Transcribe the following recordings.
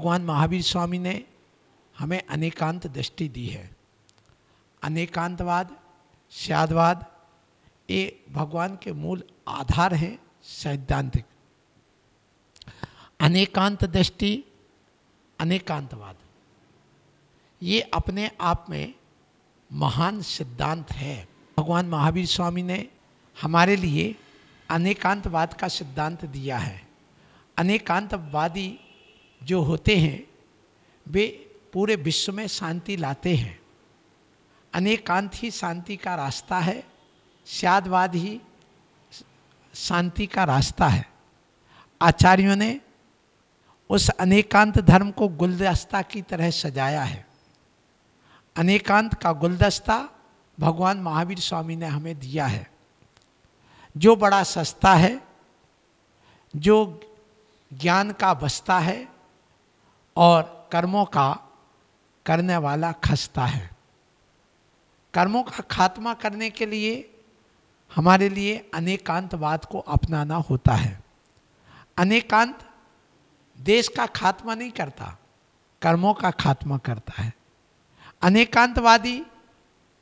भगवान महावीर स्वामी ने हमें अनेकांत दृष्टि दी है। अनेकांतवाद, स्यादवाद ये भगवान के मूल आधार हैं सैद्धांतिक। अनेकांत दृष्टि, अनेकांतवाद ये अपने आप में महान सिद्धांत है। भगवान महावीर स्वामी ने हमारे लिए अनेकांतवाद का सिद्धांत दिया है। अनेकांतवादी जो होते हैं वे पूरे विश्व में शांति लाते हैं। अनेकांत ही शांति का रास्ता है, स्यादवाद ही शांति का रास्ता है। आचार्यों ने उस अनेकांत धर्म को गुलदस्ता की तरह सजाया है। अनेकांत का गुलदस्ता भगवान महावीर स्वामी ने हमें दिया है, जो बड़ा सस्ता है, जो ज्ञान का बस्ता है और कर्मों का करने वाला खस्ता है। कर्मों का खात्मा करने के लिए हमारे लिए अनेकांतवाद को अपनाना होता है। अनेकांत देश का खात्मा नहीं करता, कर्मों का खात्मा करता है। अनेकांतवादी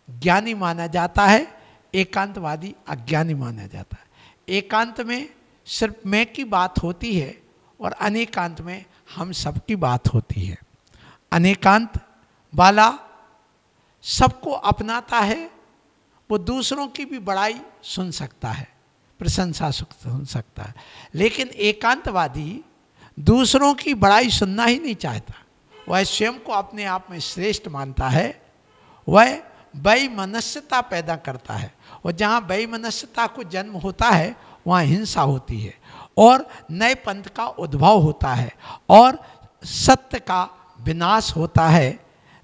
ज्ञानी माना जाता है, एकांतवादी अज्ञानी माना जाता है। एकांत में सिर्फ मैं की बात होती है और अनेकांत में हम सब की बात होती है। अनेकांत वाला सबको अपनाता है, वो दूसरों की भी बड़ाई सुन सकता है, प्रशंसा सुन सकता है। लेकिन एकांतवादी दूसरों की बड़ाई सुनना ही नहीं चाहता, वह स्वयं को अपने आप में श्रेष्ठ मानता है। वह वैमनस्यता पैदा करता है, और जहाँ वैमनस्यता को जन्म होता है वहाँ हिंसा होती है और नए पंथ का उद्भव होता है और सत्य का विनाश होता है।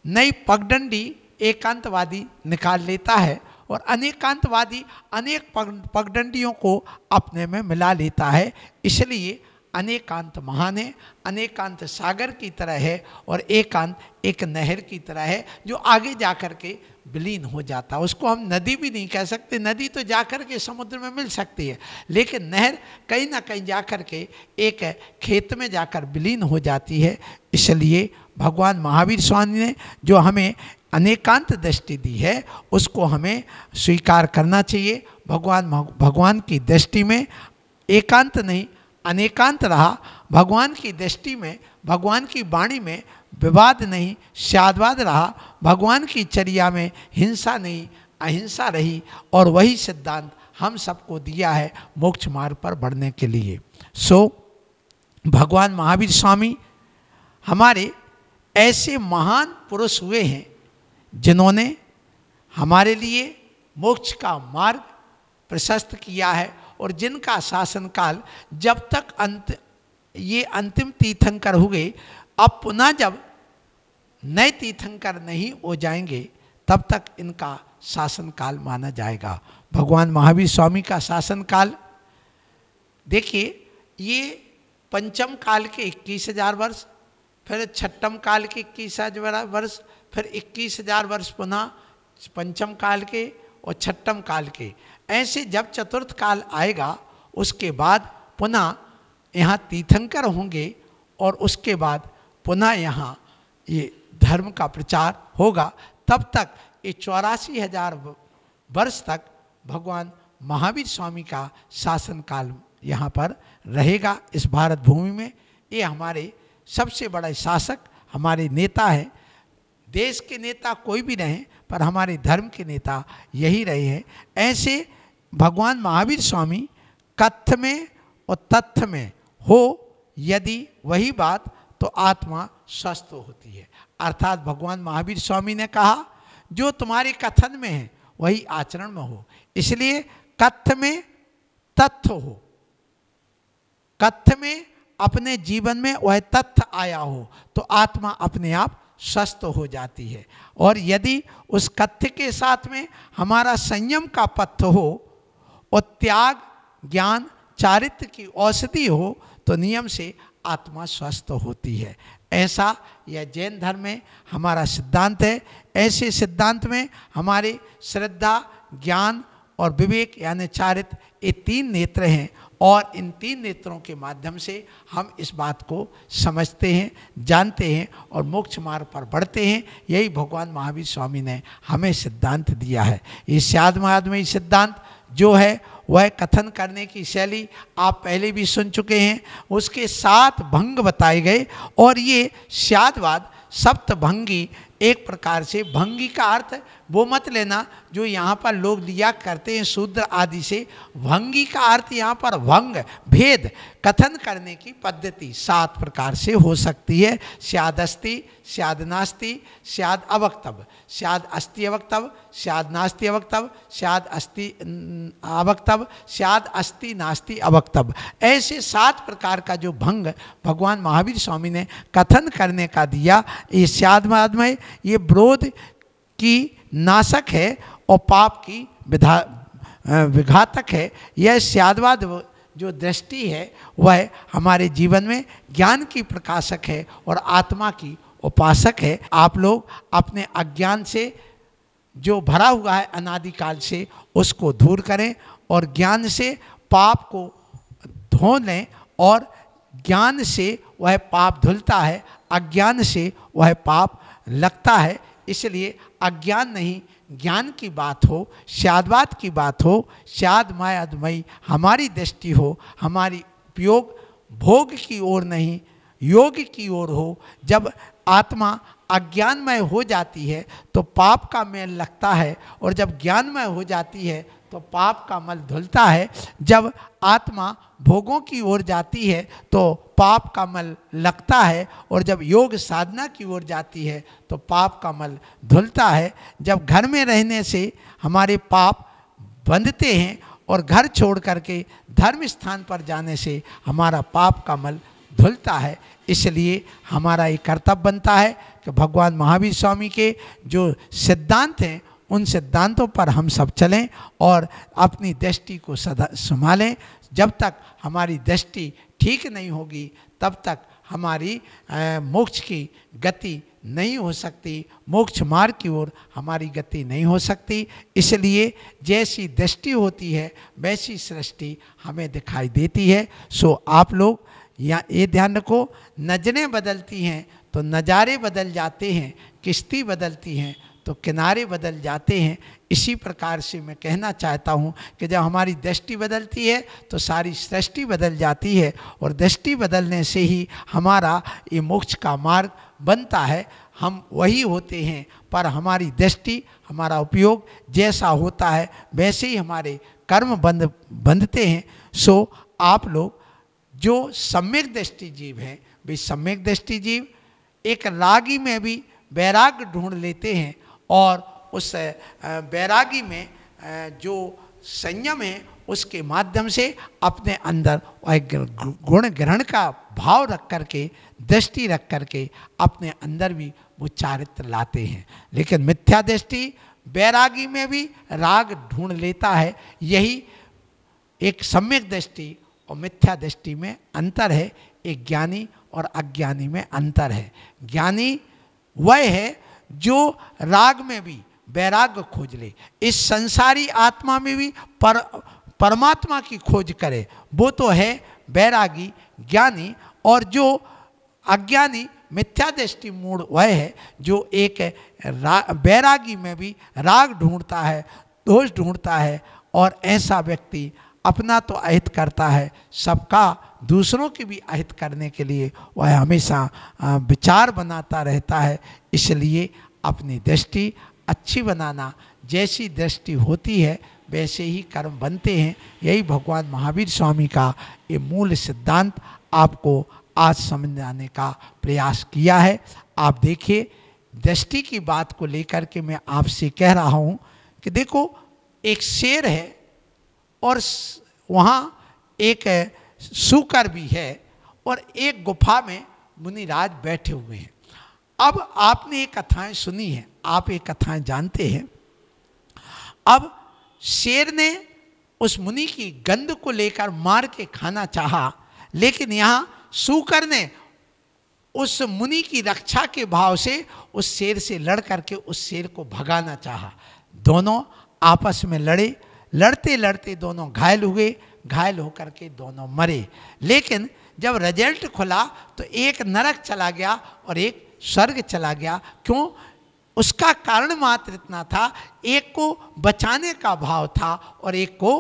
नई पगडंडी एकांतवादी निकाल लेता है और अनेकांतवादी अनेक पगडंडियों को अपने में मिला लेता है। इसलिए अनेकांत महान है, अनेकांत सागर की तरह है और एकांत एक नहर की तरह है जो आगे जाकर के विलीन हो जाता है। उसको हम नदी भी नहीं कह सकते, नदी तो जाकर के समुद्र में मिल सकती है, लेकिन नहर कहीं ना कहीं जाकर के एक खेत में जाकर विलीन हो जाती है। इसलिए भगवान महावीर स्वामी ने जो हमें अनेकांत दृष्टि दी है उसको हमें स्वीकार करना चाहिए। भगवान की दृष्टि में एकांत नहीं अनेकांत रहा। भगवान की दृष्टि में, भगवान की वाणी में विवाद नहीं स्यादवाद रहा। भगवान की चर्या में हिंसा नहीं अहिंसा रही, और वही सिद्धांत हम सबको दिया है मोक्ष मार्ग पर बढ़ने के लिए। भगवान महावीर स्वामी हमारे ऐसे महान पुरुष हुए हैं जिन्होंने हमारे लिए मोक्ष का मार्ग प्रशस्त किया है, और जिनका शासनकाल जब तक ये अंतिम तीर्थंकर हुए, अब पुनः जब नए तीर्थंकर नहीं हो जाएंगे तब तक इनका शासनकाल माना जाएगा। भगवान महावीर स्वामी का शासनकाल देखिए, ये पंचम काल के 21,000 वर्ष, फिर छठम काल के 21,000 वर्ष, फिर 21,000 वर्ष पुनः पंचम काल के और छठम काल के। ऐसे जब चतुर्थ काल आएगा उसके बाद पुनः यहाँ तीर्थंकर होंगे और उसके बाद पुनः यहाँ ये धर्म का प्रचार होगा। तब तक ये 84,000 वर्ष तक भगवान महावीर स्वामी का शासनकाल यहाँ पर रहेगा इस भारत भूमि में। ये हमारे सबसे बड़े शासक, हमारे नेता हैं। देश के नेता कोई भी रहे पर हमारे धर्म के नेता यही रहे हैं। ऐसे भगवान महावीर स्वामी कथ्य में और तथ्य में हो यदि वही बात तो आत्मा स्वस्थ होती है। अर्थात भगवान महावीर स्वामी ने कहा जो तुम्हारे कथन में है वही आचरण में हो। इसलिए कथ्य में तथ्य हो, कथ्य में अपने जीवन में वह तथ्य आया हो तो आत्मा अपने आप स्वस्थ हो जाती है। और यदि उस कथ्य के साथ में हमारा संयम का पथ्य हो और त्याग ज्ञान चारित्र की औषधि हो तो नियम से आत्मा स्वस्थ होती है। ऐसा यह जैन धर्म में हमारा सिद्धांत है। ऐसे सिद्धांत में हमारे श्रद्धा ज्ञान और विवेक यानी चारित्र, ये 3 नेत्र हैं और इन 3 नेत्रों के माध्यम से हम इस बात को समझते हैं, जानते हैं और मोक्ष मार्ग पर बढ़ते हैं। यही भगवान महावीर स्वामी ने हमें सिद्धांत दिया है। ये स्याद्मादमयी सिद्धांत जो है वह कथन करने की शैली आप पहले भी सुन चुके हैं। उसके 7 भंग बताए गए और ये स्याद्वाद सप्तभंगी, एक प्रकार से भंगी का अर्थ वो मत लेना जो यहाँ पर लोग लिया करते हैं शूद्र आदि से। भंगी का अर्थ यहाँ पर भंग, भेद कथन करने की पद्धति 7 प्रकार से हो सकती है। स्यादस्ति, स्यादनास्ति, स्याद अवक्तव्य, स्याद अस्ति अवक्तव्य, स्याद नास्ति अवक्तव्य, स्याद अस्ति अवक्तव्य, स्याद अस्ति नास्ति अवक्तव्य। ऐसे 7 प्रकार का जो भंग भगवान महावीर स्वामी ने कथन करने का दिया। ये स्याद्मादमय, ये विरोध की नाशक है और पाप की विघातक है। यह स्याद्वाद जो दृष्टि है वह हमारे जीवन में ज्ञान की प्रकाशक है और आत्मा की उपासक है। आप लोग अपने अज्ञान से जो भरा हुआ है अनादिकाल से उसको दूर करें और ज्ञान से पाप को धो लें और ज्ञान से वह पाप धुलता है, अज्ञान से वह पाप लगता है। इसलिए अज्ञान नहीं, ज्ञान की बात हो, स्याद्वाद की बात हो, स्याद्मादमयी हमारी दृष्टि हो, हमारी उपयोग भोग की ओर नहीं योग की ओर हो। जब आत्मा अज्ञानमय हो जाती है तो पाप का मैल लगता है और जब ज्ञानमय हो जाती है तो पाप का मल धुलता है। जब आत्मा भोगों की ओर जाती है तो पाप का मल लगता है और जब योग साधना की ओर जाती है तो पाप का मल धुलता है। जब घर में रहने से हमारे पाप बंधते हैं और घर छोड़ करके धर्म स्थान पर जाने से हमारा पाप का मल धुलता है। इसलिए हमारा ये कर्तव्य बनता है कि भगवान महावीर स्वामी के जो सिद्धांत हैं उन सिद्धांतों पर हम सब चलें और अपनी दृष्टि को सदा संभालें। जब तक हमारी दृष्टि ठीक नहीं होगी तब तक हमारी मोक्ष की गति नहीं हो सकती, मोक्ष मार्ग की ओर हमारी गति नहीं हो सकती। इसलिए जैसी दृष्टि होती है वैसी सृष्टि हमें दिखाई देती है। सो आप लोग या ये ध्यान रखो, नजरें बदलती हैं तो नज़ारे बदल जाते हैं, किश्ती बदलती हैं तो किनारे बदल जाते हैं। इसी प्रकार से मैं कहना चाहता हूँ कि जब हमारी दृष्टि बदलती है तो सारी सृष्टि बदल जाती है और दृष्टि बदलने से ही हमारा ये मोक्ष का मार्ग बनता है। हम वही होते हैं पर हमारी दृष्टि, हमारा उपयोग जैसा होता है वैसे ही हमारे कर्म बंधते हैं। सो आप लोग जो सम्यक दृष्टि जीव हैं वे सम्यक दृष्टि जीव एक रागी में भी वैराग्य ढूंढ लेते हैं और उस वैरागी में जो संयम है उसके माध्यम से अपने अंदर गुण ग्रहण का भाव रख करके, दृष्टि रख करके अपने अंदर भी वो चारित्र लाते हैं। लेकिन मिथ्या दृष्टि वैरागी में भी राग ढूंढ लेता है। यही एक सम्यक दृष्टि और मिथ्या दृष्टि में अंतर है। एक ज्ञानी और अज्ञानी में अंतर है। ज्ञानी वह है जो राग में भी वैराग्य खोज ले, इस संसारी आत्मा में भी परमात्मा की खोज करे, वो तो है वैरागी ज्ञानी। और जो अज्ञानी मिथ्या दृष्टि मूढ़ वह है जो एक वैरागी में भी राग ढूंढता है, दोष ढूंढता है और ऐसा व्यक्ति अपना तो अहित करता है, सबका दूसरों की भी अहित करने के लिए वह हमेशा विचार बनाता रहता है। इसलिए अपनी दृष्टि अच्छी बनाना, जैसी दृष्टि होती है वैसे ही कर्म बनते हैं। यही भगवान महावीर स्वामी का ये मूल सिद्धांत आपको आज समझाने का प्रयास किया है। आप देखिए, दृष्टि की बात को लेकर के मैं आपसे कह रहा हूँ कि देखो, एक शेर है और वहाँ एक सूकर भी है और एक गुफा में मुनिराज बैठे हुए हैं। अब आपने ये कथाएं सुनी हैं, आप ये कथाएं जानते हैं। अब शेर ने उस मुनि की गंध को लेकर मार के खाना चाहा, लेकिन यहाँ सूकर ने उस मुनि की रक्षा के भाव से उस शेर से लड़ करके उस शेर को भगाना चाहा। दोनों आपस में लड़े, लड़ते लड़ते दोनों घायल हुए, घायल होकर के दोनों मरे। लेकिन जब रिजल्ट खुला तो एक नरक चला गया और एक स्वर्ग चला गया। क्यों? उसका कारण मात्र इतना था, एक को बचाने का भाव था और एक को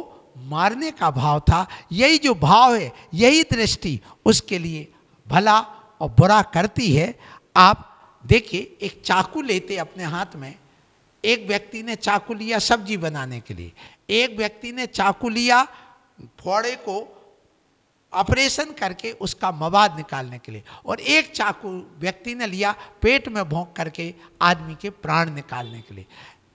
मारने का भाव था। यही जो भाव है, यही दृष्टि उसके लिए भला और बुरा करती है। आप देखिए, एक चाकू लेते अपने हाथ में, एक व्यक्ति ने चाकू लिया सब्जी बनाने के लिए, एक व्यक्ति ने चाकू लिया फोड़े को ऑपरेशन करके उसका मवाद निकालने के लिए, और एक चाकू व्यक्ति ने लिया पेट में भोंक करके आदमी के प्राण निकालने के लिए।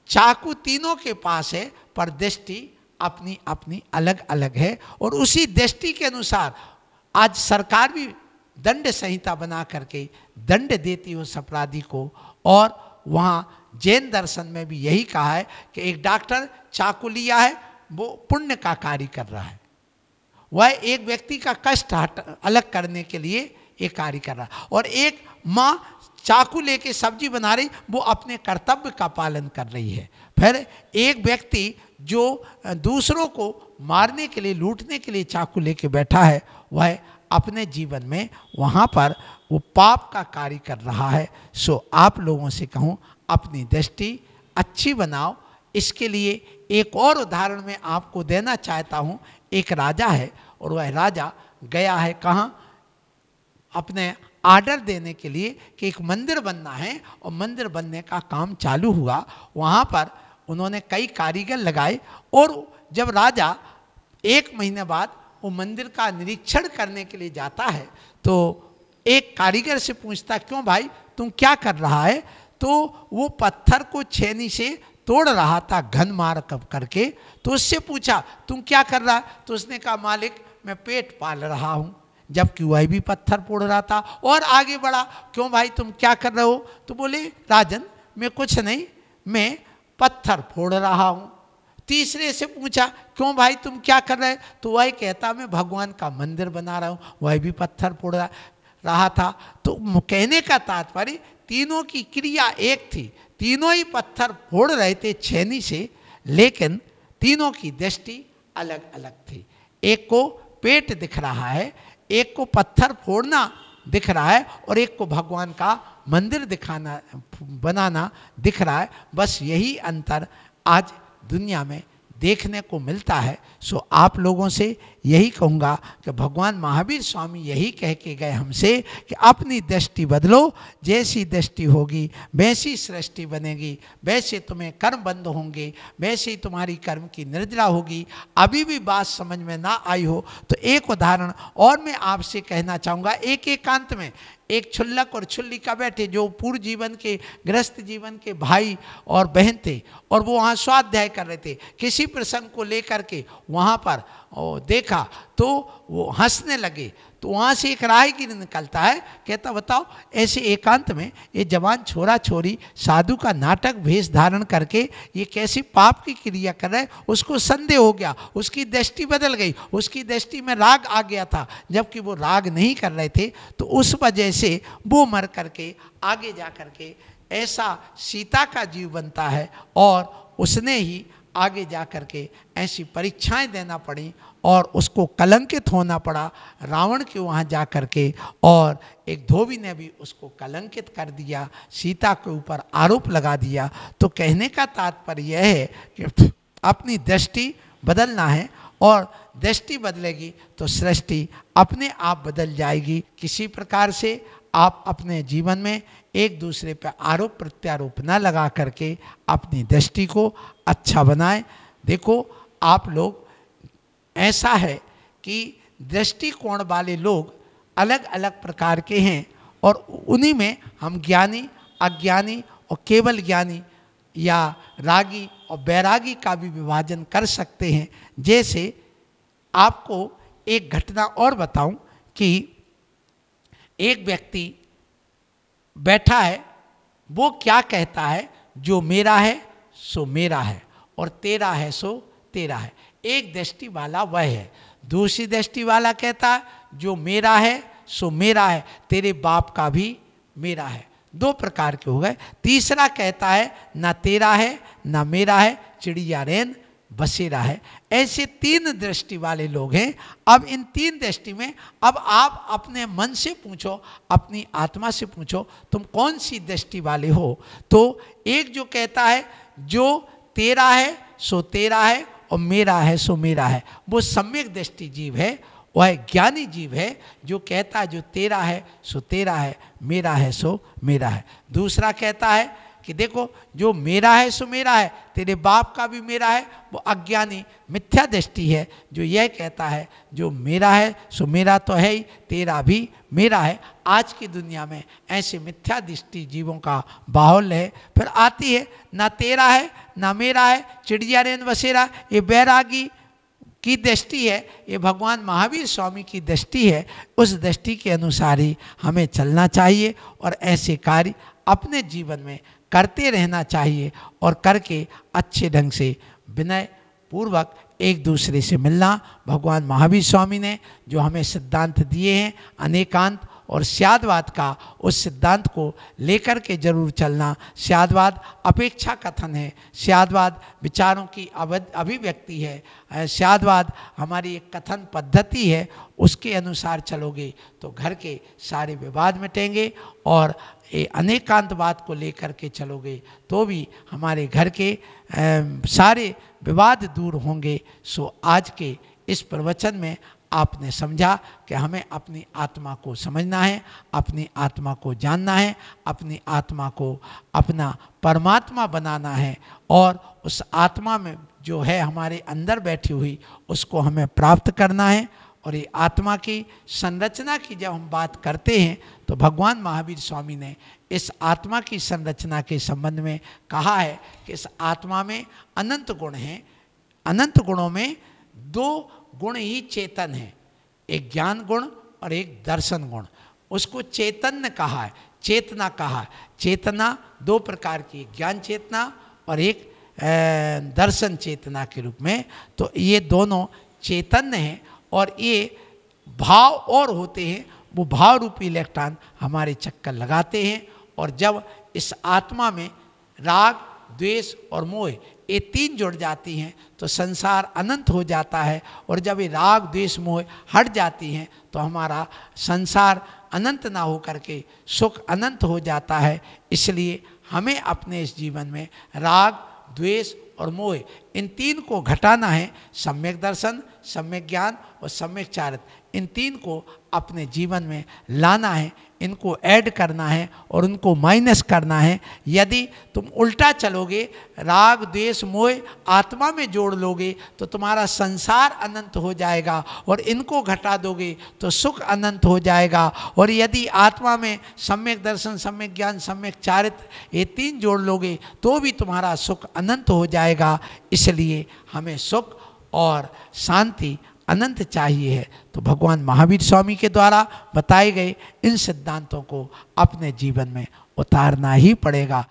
चाकू तीनों के पास है, पर दृष्टि अपनी अपनी अलग अलग है। और उसी दृष्टि के अनुसार आज सरकार भी दंड संहिता बना करके दंड देती हो उस अपराधी को। और वहाँ जैन दर्शन में भी यही कहा है कि एक डॉक्टर चाकू लिया है, वो पुण्य का कार्य कर रहा है, वह एक व्यक्ति का कष्ट अलग करने के लिए एक कार्य कर रहा है। और एक माँ चाकू लेके सब्जी बना रही, वो अपने कर्तव्य का पालन कर रही है। फिर एक व्यक्ति जो दूसरों को मारने के लिए, लूटने के लिए चाकू लेके बैठा है, वह अपने जीवन में वहाँ पर वो पाप का कार्य कर रहा है। सो आप लोगों से कहूँ, अपनी दृष्टि अच्छी बनाओ। इसके लिए एक और उदाहरण मैं आपको देना चाहता हूँ। एक राजा है और वह राजा गया है कहाँ? अपने आर्डर देने के लिए कि एक मंदिर बनना है, और मंदिर बनने का काम चालू हुआ। वहाँ पर उन्होंने कई कारीगर लगाए, और जब राजा 1 महीने बाद वो मंदिर का निरीक्षण करने के लिए जाता है तो एक कारीगर से पूछता, क्यों भाई तुम क्या कर रहा है? तो वो पत्थर को छेनी से तोड़ रहा था घन मार करके। तो उससे पूछा, तुम क्या कर रहा है? तो उसने कहा, मालिक मैं पेट पाल रहा हूँ। जबकि वह भी पत्थर फोड़ रहा था। और आगे बढ़ा, क्यों भाई तुम क्या कर रहे हो? तो बोले, राजन मैं कुछ नहीं, मैं पत्थर फोड़ रहा हूँ। तीसरे से पूछा, क्यों भाई तुम क्या कर रहे? तो वह कहता, मैं भगवान का मंदिर बना रहा हूँ। वह भी पत्थर फोड़ रहा था। तो कहने का तात्पर्य, तीनों की क्रिया एक थी, तीनों ही पत्थर फोड़ रहे थे छेनी से, लेकिन तीनों की दृष्टि अलग अलग थी। एक को पेट दिख रहा है, एक को पत्थर फोड़ना दिख रहा है, और एक को भगवान का मंदिर बनाना दिख रहा है। बस यही अंतर आज दुनिया में देखने को मिलता है। सो आप लोगों से यही कहूँगा कि भगवान महावीर स्वामी यही कह के गए हमसे कि अपनी दृष्टि बदलो, जैसी दृष्टि होगी वैसी सृष्टि बनेगी, वैसे तुम्हें कर्म बंद होंगे, वैसे ही तुम्हारी कर्म की निर्जरा होगी। अभी भी बात समझ में ना आई हो तो एक उदाहरण और मैं आपसे कहना चाहूँगा। एक एकांत में एक छुल्लक और छुल्लिका बैठे, जो पूर्व जीवन के गृहस्थ जीवन के भाई और बहन थे, और वो वहाँ स्वाध्याय कर रहे थे। किसी प्रसंग को लेकर के वहाँ पर देखा तो वो हंसने लगे। तो वहाँ से एक राहगीर निकलता है, कहता, बताओ ऐसे एकांत में ये जवान छोरा छोरी साधु का नाटक भेष धारण करके ये कैसी पाप की क्रिया कर रहे हैं। उसको संदेह हो गया, उसकी दृष्टि बदल गई, उसकी दृष्टि में राग आ गया था, जबकि वो राग नहीं कर रहे थे। तो उस वजह से वो मर करके आगे जा करके ऐसा सीता का जीव बनता है, और उसने ही आगे जा कर के ऐसी परीक्षाएं देना पड़ी और उसको कलंकित होना पड़ा रावण के वहाँ जा कर के। और एक धोबी ने भी उसको कलंकित कर दिया, सीता के ऊपर आरोप लगा दिया। तो कहने का तात्पर्य यह है कि अपनी दृष्टि बदलना है, और दृष्टि बदलेगी तो सृष्टि अपने आप बदल जाएगी। किसी प्रकार से आप अपने जीवन में एक दूसरे पर आरोप प्रत्यारोप न लगा करके अपनी दृष्टि को अच्छा बनाएं। देखो आप लोग, ऐसा है कि दृष्टिकोण वाले लोग अलग अलग प्रकार के हैं, और उन्हीं में हम ज्ञानी, अज्ञानी और केवल ज्ञानी या रागी और बैरागी का भी विभाजन कर सकते हैं। जैसे आपको एक घटना और बताऊं कि एक व्यक्ति बैठा है, वो क्या कहता है, जो मेरा है सो मेरा है और तेरा है सो तेरा है। एक दृष्टि वाला वह है। दूसरी दृष्टि वाला कहता है, जो मेरा है सो मेरा है, तेरे बाप का भी मेरा है। दो प्रकार के हो गए। तीसरा कहता है, ना तेरा है ना मेरा है, चिड़िया रैन बसेरा है। ऐसे 3 दृष्टि वाले लोग हैं। अब इन 3 दृष्टि में अब आप अपने मन से पूछो, अपनी आत्मा से पूछो, तुम कौन सी दृष्टि वाले हो। तो एक जो कहता है जो तेरा है सो तेरा है और मेरा है सो मेरा है, वो सम्यक दृष्टि जीव है, वह ज्ञानी जीव है जो कहता है जो तेरा है सो तेरा है, मेरा है सो मेरा है। दूसरा कहता है कि देखो जो मेरा है सो मेरा है, तेरे बाप का भी मेरा है, वो अज्ञानी मिथ्या दृष्टि है जो यह कहता है जो मेरा है सो मेरा तो है ही, तेरा भी मेरा है। आज की दुनिया में ऐसे मिथ्या दृष्टि जीवों का बाहुल्य है। फिर आती है ना तेरा है ना मेरा है, चिड़िया रेन बसेरा, ये बैरागी की दृष्टि है, ये भगवान महावीर स्वामी की दृष्टि है। उस दृष्टि के अनुसार ही हमें चलना चाहिए और ऐसे कार्य अपने जीवन में करते रहना चाहिए और करके अच्छे ढंग से विनय पूर्वक एक दूसरे से मिलना। भगवान महावीर स्वामी ने जो हमें सिद्धांत दिए हैं अनेकांत और स्यादवाद का, उस सिद्धांत को लेकर के जरूर चलना। स्यादवाद अपेक्षा कथन है, स्यादवाद विचारों की अभिव्यक्ति है, स्यादवाद हमारी एक कथन पद्धति है, उसके अनुसार चलोगे तो घर के सारे विवाद मिटेंगे और अनेकांतवाद को लेकर के चलोगे तो भी हमारे घर के सारे विवाद दूर होंगे। सो आज के इस प्रवचन में आपने समझा कि हमें अपनी आत्मा को समझना है, अपनी आत्मा को जानना है, अपनी आत्मा को अपना परमात्मा बनाना है और उस आत्मा में जो है हमारे अंदर बैठी हुई उसको हमें प्राप्त करना है। और ये आत्मा की संरचना की जब हम बात करते हैं तो भगवान महावीर स्वामी ने इस आत्मा की संरचना के संबंध में कहा है कि इस आत्मा में अनंत गुण हैं, अनंत गुणों में 2 गुण ही चेतन है, एक ज्ञान गुण और एक दर्शन गुण। उसको चैतन्य कहा है, चेतना कहा है। चेतना 2 प्रकार की, ज्ञान चेतना और एक दर्शन चेतना के रूप में। तो ये दोनों चैतन्य हैं और ये भाव और होते हैं, वो भाव रूपी इलेक्ट्रॉन हमारे चक्कर लगाते हैं और जब इस आत्मा में राग द्वेष और मोह ये 3 जुड़ जाती हैं तो संसार अनंत हो जाता है। और जब ये राग द्वेष मोह हट जाती हैं तो हमारा संसार अनंत ना हो करके सुख अनंत हो जाता है। इसलिए हमें अपने इस जीवन में राग द्वेष और मोह इन 3 को घटाना है। सम्यक दर्शन, सम्यक ज्ञान और सम्यक चारित्र, इन 3 को अपने जीवन में लाना है, इनको ऐड करना है और उनको माइनस करना है। यदि तुम उल्टा चलोगे, राग द्वेष मोह आत्मा में जोड़ लोगे तो तुम्हारा संसार अनंत हो जाएगा और इनको घटा दोगे तो सुख अनंत हो जाएगा। और यदि आत्मा में सम्यक दर्शन, सम्यक ज्ञान, सम्यक चारित्र ये 3 जोड़ लोगे तो भी तुम्हारा सुख अनंत हो जाएगा। इसलिए हमें सुख और शांति अनंत चाहिए है। तो भगवान महावीर स्वामी के द्वारा बताए गए इन सिद्धांतों को अपने जीवन में उतारना ही पड़ेगा।